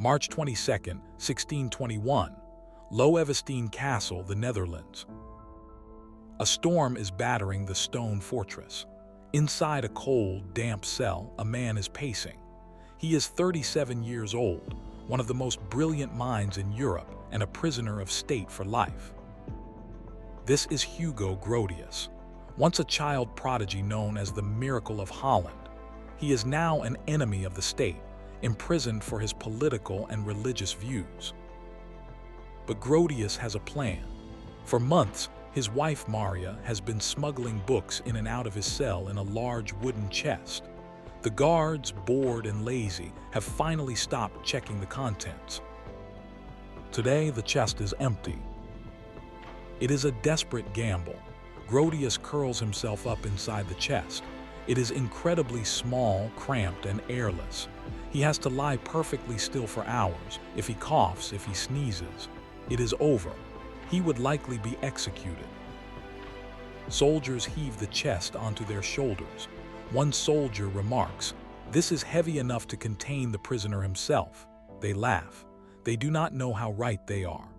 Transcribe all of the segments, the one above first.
March 22, 1621, Loevestein Castle, the Netherlands. A storm is battering the stone fortress. Inside a cold, damp cell, a man is pacing. He is 37 years old, one of the most brilliant minds in Europe, and a prisoner of state for life. This is Hugo Grotius, once a child prodigy known as the Miracle of Holland. He is now an enemy of the state, imprisoned for his political and religious views. But Grotius has a plan. For months, his wife Maria has been smuggling books in and out of his cell in a large wooden chest. The guards, bored and lazy, have finally stopped checking the contents. Today, the chest is empty. It is a desperate gamble. Grotius curls himself up inside the chest. It is incredibly small, cramped, and airless. He has to lie perfectly still for hours. If he coughs, if he sneezes, it is over. He would likely be executed. Soldiers heave the chest onto their shoulders. One soldier remarks, "This is heavy enough to contain the prisoner himself." They laugh. They do not know how right they are.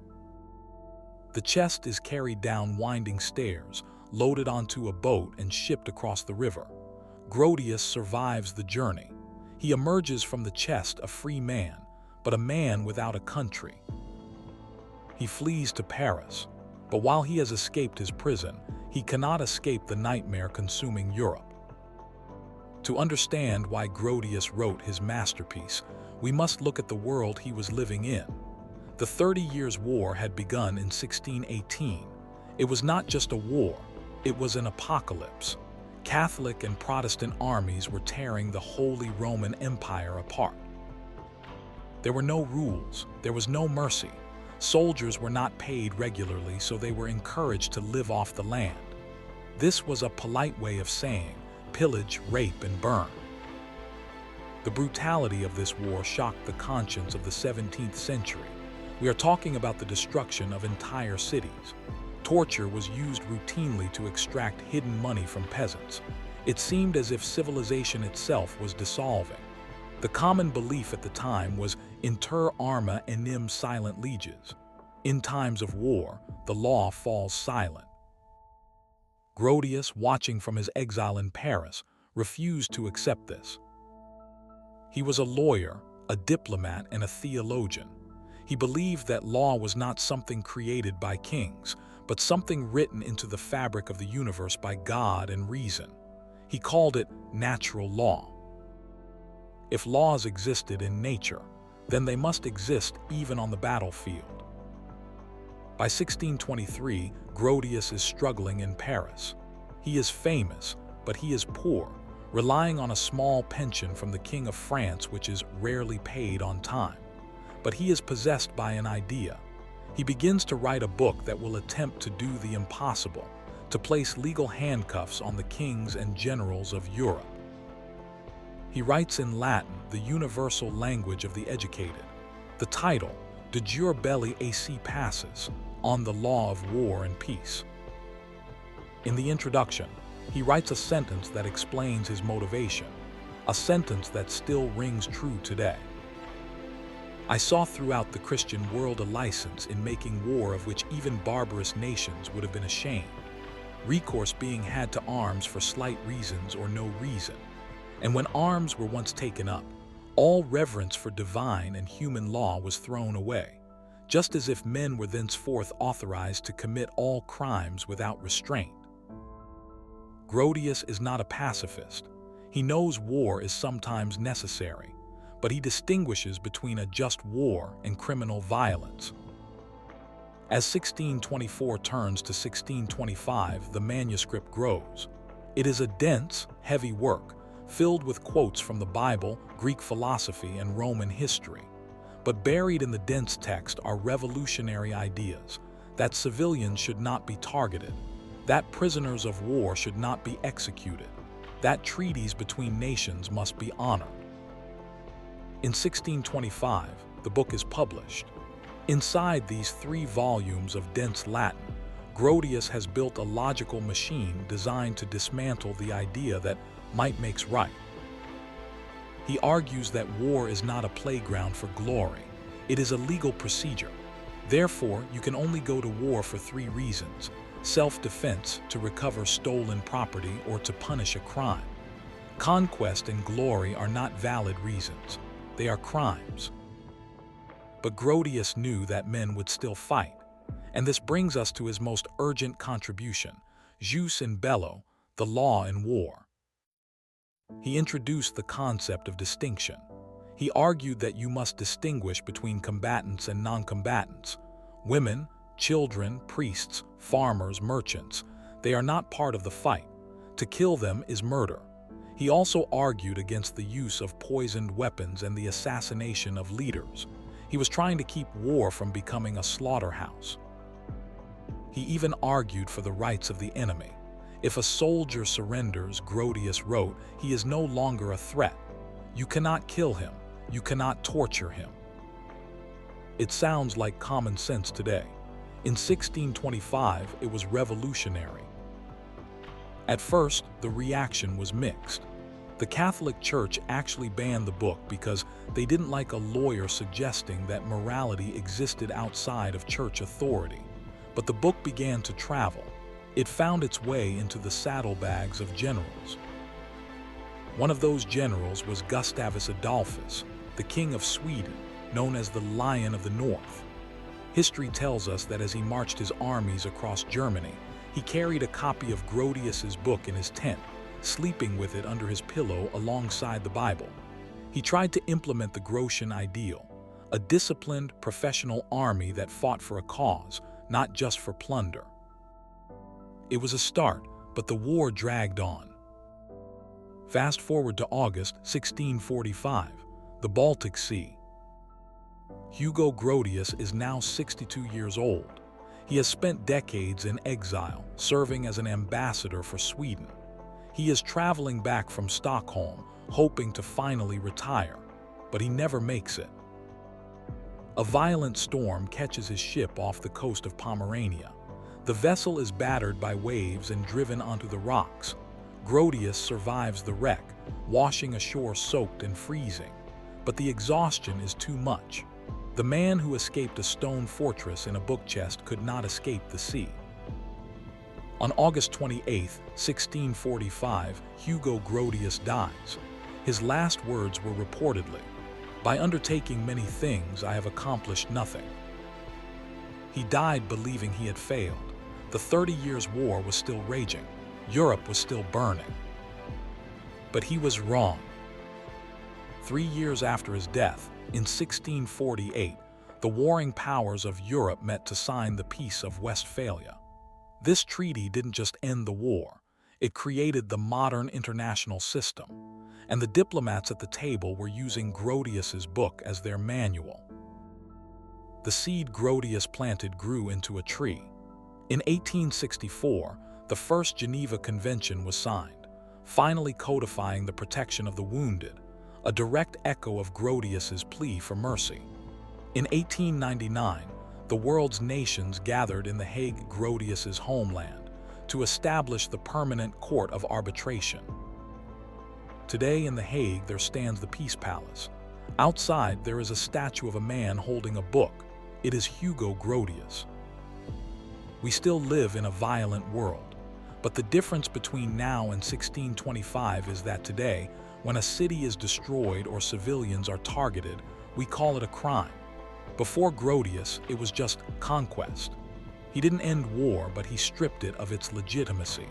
The chest is carried down winding stairs, loaded onto a boat, and shipped across the river. Grotius survives the journey. He emerges from the chest a free man, but a man without a country. He flees to Paris, but while he has escaped his prison, he cannot escape the nightmare consuming Europe. To understand why Grotius wrote his masterpiece, we must look at the world he was living in. The 30 Years' War had begun in 1618. It was not just a war, it was an apocalypse. Catholic and Protestant armies were tearing the Holy Roman Empire apart. There were no rules, there was no mercy. Soldiers were not paid regularly, so they were encouraged to live off the land. This was a polite way of saying, pillage, rape, and burn. The brutality of this war shocked the conscience of the 17th century. We are talking about the destruction of entire cities. Torture was used routinely to extract hidden money from peasants. It seemed as if civilization itself was dissolving. The common belief at the time was inter arma enim silent leges. In times of war, the law falls silent. Grotius, watching from his exile in Paris, refused to accept this. He was a lawyer, a diplomat, and a theologian. He believed that law was not something created by kings, but something written into the fabric of the universe by God and reason. He called it natural law. If laws existed in nature, then they must exist even on the battlefield. By 1623, Grotius is struggling in Paris. He is famous, but he is poor, relying on a small pension from the King of France, which is rarely paid on time. But he is possessed by an idea. He begins to write a book that will attempt to do the impossible, to place legal handcuffs on the kings and generals of Europe. He writes in Latin, the universal language of the educated. The title, De Jure Belli ac Pacis, on the law of war and peace. In the introduction, he writes a sentence that explains his motivation, a sentence that still rings true today. I saw throughout the Christian world a license in making war of which even barbarous nations would have been ashamed, recourse being had to arms for slight reasons or no reason. And when arms were once taken up, all reverence for divine and human law was thrown away, just as if men were thenceforth authorized to commit all crimes without restraint. Grotius is not a pacifist. He knows war is sometimes necessary, but he distinguishes between a just war and criminal violence. As 1624 turns to 1625, the manuscript grows. It is a dense, heavy work, filled with quotes from the Bible, Greek philosophy, and Roman history. But buried in the dense text are revolutionary ideas, that civilians should not be targeted, that prisoners of war should not be executed, that treaties between nations must be honored. In 1625, the book is published. Inside these 3 volumes of dense Latin, Grotius has built a logical machine designed to dismantle the idea that might makes right. He argues that war is not a playground for glory, It is a legal procedure. Therefore, you can only go to war for 3 reasons: self-defense, to recover stolen property, or to punish a crime. Conquest and glory are not valid reasons. They are crimes. But Grotius knew that men would still fight. And this brings us to his most urgent contribution, Jus in Bello, the law in war. He introduced the concept of distinction. He argued that you must distinguish between combatants and non-combatants. Women, children, priests, farmers, merchants, they are not part of the fight. To kill them is murder. He also argued against the use of poisoned weapons and the assassination of leaders. He was trying to keep war from becoming a slaughterhouse. He even argued for the rights of the enemy. If a soldier surrenders, Grotius wrote, he is no longer a threat. You cannot kill him. You cannot torture him. It sounds like common sense today. In 1625, it was revolutionary. At first, the reaction was mixed. The Catholic Church actually banned the book because they didn't like a lawyer suggesting that morality existed outside of church authority. But the book began to travel. It found its way into the saddlebags of generals. One of those generals was Gustavus Adolphus, the King of Sweden, known as the Lion of the North. History tells us that as he marched his armies across Germany, he carried a copy of Grotius's book in his tent, sleeping with it under his pillow alongside the Bible. He tried to implement the Grotian ideal, a disciplined, professional army that fought for a cause, not just for plunder. It was a start, but the war dragged on. Fast forward to August 1645, the Baltic Sea. Hugo Grotius is now 62 years old. He has spent decades in exile, serving as an ambassador for Sweden. He is traveling back from Stockholm, hoping to finally retire, but he never makes it. A violent storm catches his ship off the coast of Pomerania. The vessel is battered by waves and driven onto the rocks. Grotius survives the wreck, washing ashore soaked and freezing. But the exhaustion is too much. The man who escaped a stone fortress in a book chest could not escape the sea. On August 28, 1645, Hugo Grotius dies. His last words were reportedly, "By undertaking many things, I have accomplished nothing." He died believing he had failed. The 30 Years' War was still raging. Europe was still burning. But he was wrong. 3 years after his death, in 1648, the warring powers of Europe met to sign the Peace of Westphalia. This treaty didn't just end the war, it created the modern international system, and the diplomats at the table were using Grotius's book as their manual. The seed Grotius planted grew into a tree. In 1864, the first Geneva Convention was signed, finally codifying the protection of the wounded, a direct echo of Grotius's plea for mercy. In 1899, the world's nations gathered in The Hague, Grotius's homeland, to establish the permanent court of arbitration. Today in The Hague there stands the Peace Palace. Outside there is a statue of a man holding a book. It is Hugo Grotius. We still live in a violent world, but the difference between now and 1625 is that today, when a city is destroyed or civilians are targeted, we call it a crime. Before Grotius, it was just conquest. He didn't end war, but he stripped it of its legitimacy.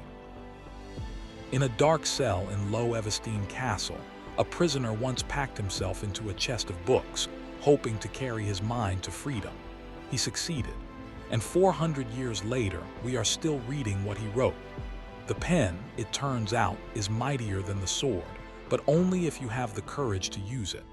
In a dark cell in Loevestein Castle, a prisoner once packed himself into a chest of books, hoping to carry his mind to freedom. He succeeded, and 400 years later, we are still reading what he wrote. The pen, it turns out, is mightier than the sword, but only if you have the courage to use it.